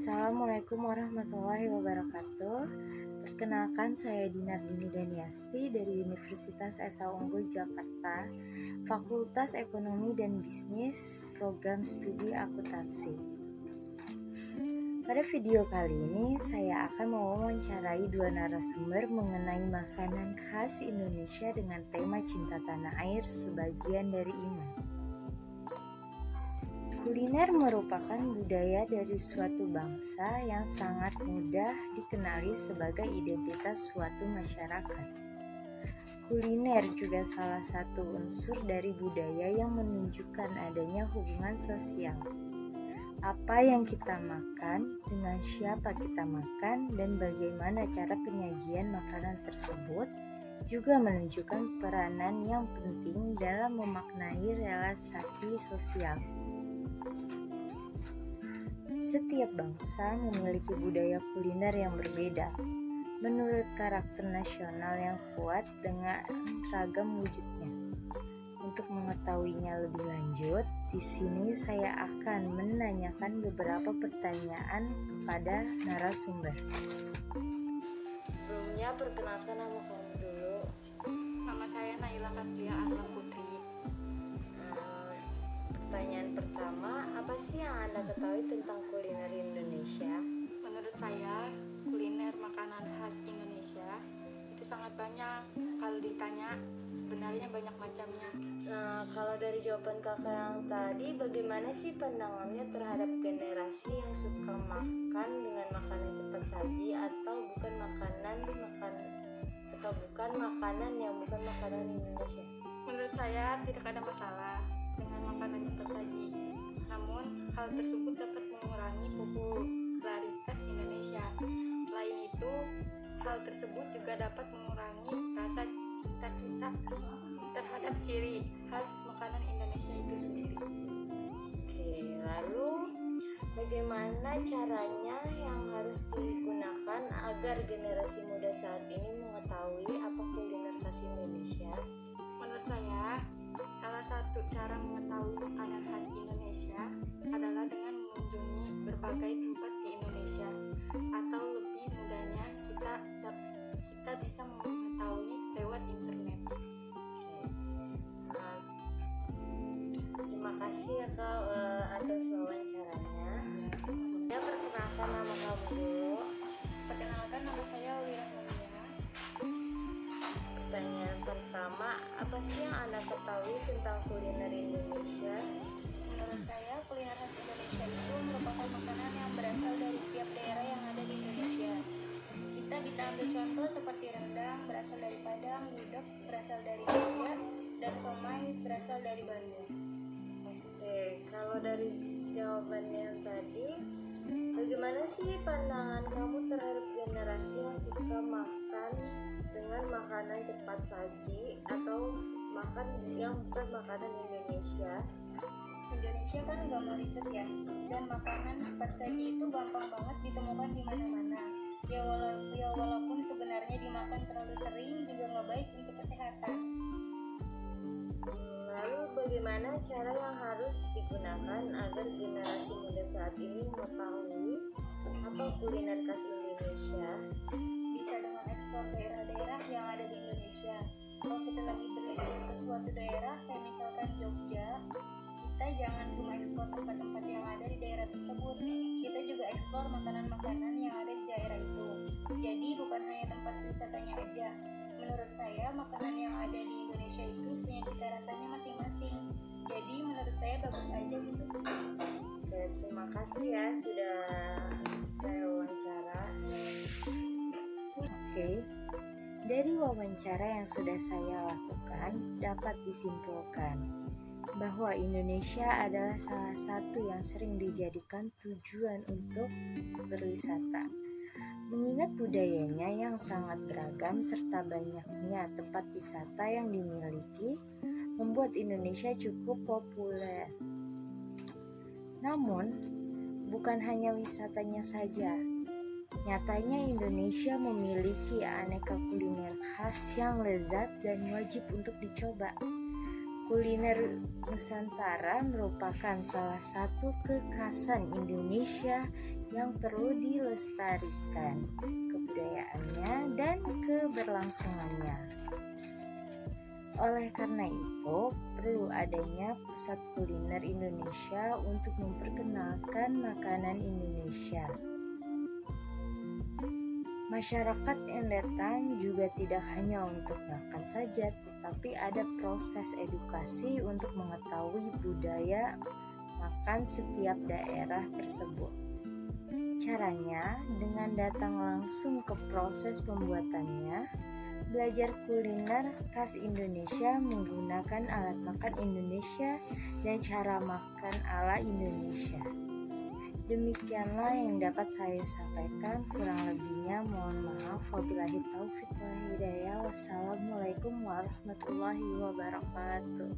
Assalamualaikum warahmatullahi wabarakatuh. Perkenalkan, saya Dinardini Daniasti dari Universitas Esa Unggul Jakarta, Fakultas Ekonomi dan Bisnis, Program Studi Akuntansi. Pada video kali ini, saya akan mewawancarai dua narasumber mengenai makanan khas Indonesia dengan tema cinta tanah air sebagian dari iman. Kuliner merupakan budaya dari suatu bangsa yang sangat mudah dikenali sebagai identitas suatu masyarakat. Kuliner juga salah satu unsur dari budaya yang menunjukkan adanya hubungan sosial. Apa yang kita makan, dengan siapa kita makan, dan bagaimana cara penyajian makanan tersebut juga menunjukkan peranan yang penting dalam memaknai relasi sosial. Setiap bangsa memiliki budaya kuliner yang berbeda, menurut karakter nasional yang kuat dengan ragam wujudnya. Untuk mengetahuinya lebih lanjut, di sini saya akan menanyakan beberapa pertanyaan kepada narasumber. Sebelumnya, perkenalkan nama kamu dulu. Nama saya Naila Katria Arlam Putri. Pertanyaan pertama, apa sih yang Anda ketahui tentang kuliner Indonesia? Menurut saya, kuliner makanan khas Indonesia itu sangat banyak. Kalau ditanya, sebenarnya banyak macamnya. Kalau dari jawaban kakak yang tadi, bagaimana sih pandangannya terhadap generasi yang suka makan dengan makanan cepat saji atau bukan makanan yang bukan makanan Indonesia? Menurut saya, tidak ada masalah dengan makanan cepat saji. Namun, hal tersebut dapat mengurangi popularitas Indonesia. Selain itu, hal tersebut juga dapat mengurangi rasa cinta kita terhadap ciri khas makanan Indonesia itu sendiri. Oke, lalu bagaimana caranya yang harus digunakan agar generasi muda saat ini mengetahui apa kuliner khas Indonesia? Menurut saya, salah satu cara mengetahui makanan khas Indonesia adalah dengan mengunjungi berbagai tempat di Indonesia, atau lebih mudahnya kita bisa mengetahui lewat internet. Terima kasih ya Kak atas wawancaranya. Ya, perkenalkan nama kamu dulu. Perkenalkan, nama saya Uli Rahmania. Pertanyaan pertama, apa sih yang Anda ketahui tentang kuliner Indonesia? Menurut saya, kuliner khas Indonesia itu merupakan makanan yang berasal dari tiap daerah yang ada di Indonesia. Kita bisa ambil contoh seperti rendang berasal dari Padang, gudeg berasal dari Jogja, dan somai berasal dari Bandung. Oke, kalau dari jawabannya yang tadi, bagaimana sih pandangan kamu terhadap generasi yang suka makan dengan makanan cepat saji atau makan yang bukan makanan Indonesia? Indonesia kan gampang ribet ya, dan makanan cepat saji itu gampang banget ditemukan di mana-mana. Ya walaupun sebenarnya dimakan terlalu sering juga nggak baik untuk kesehatan. Lalu bagaimana cara yang harus digunakan agar generasi muda saat ini mengetahui apa kuliner khas Indonesia? Bisa dengan eksplor daerah-daerah yang ada di Indonesia. Kalau kita lagi berlibur ke suatu daerah, kayak misalkan Jogja, kita jangan cuma eksplor tempat-tempat yang ada di daerah tersebut. Kita juga eksplor makanan-makanan yang ada di daerah itu. Jadi bukan hanya tempat wisatanya aja. Menurut saya, makanan yang ada di Indonesia itu punya cita rasanya masing-masing. Jadi menurut saya bagus aja gitu. Oke, terima kasih ya sudah saya wawancara. Oke, dari wawancara yang sudah saya lakukan dapat disimpulkan bahwa Indonesia adalah salah satu yang sering dijadikan tujuan untuk berwisata. Mengingat budayanya yang sangat beragam serta banyaknya tempat wisata yang dimiliki, membuat Indonesia cukup populer. Namun, bukan hanya wisatanya saja. Nyatanya Indonesia memiliki aneka kuliner khas yang lezat dan wajib untuk dicoba. Kuliner Nusantara merupakan salah satu kekhasan Indonesia yang perlu dilestarikan, kebudayaannya dan keberlangsungannya. Oleh karena itu, perlu adanya pusat kuliner Indonesia untuk memperkenalkan makanan Indonesia. Masyarakat yang datang juga tidak hanya untuk makan saja, tetapi ada proses edukasi untuk mengetahui budaya makan setiap daerah tersebut. Caranya dengan datang langsung ke proses pembuatannya, belajar kuliner khas Indonesia menggunakan alat makan Indonesia dan cara makan ala Indonesia. Demikianlah yang dapat saya sampaikan, kurang lebihnya mohon maaf. Wabillahi taufiq wal hidayah. Wassalamualaikum warahmatullahi wabarakatuh.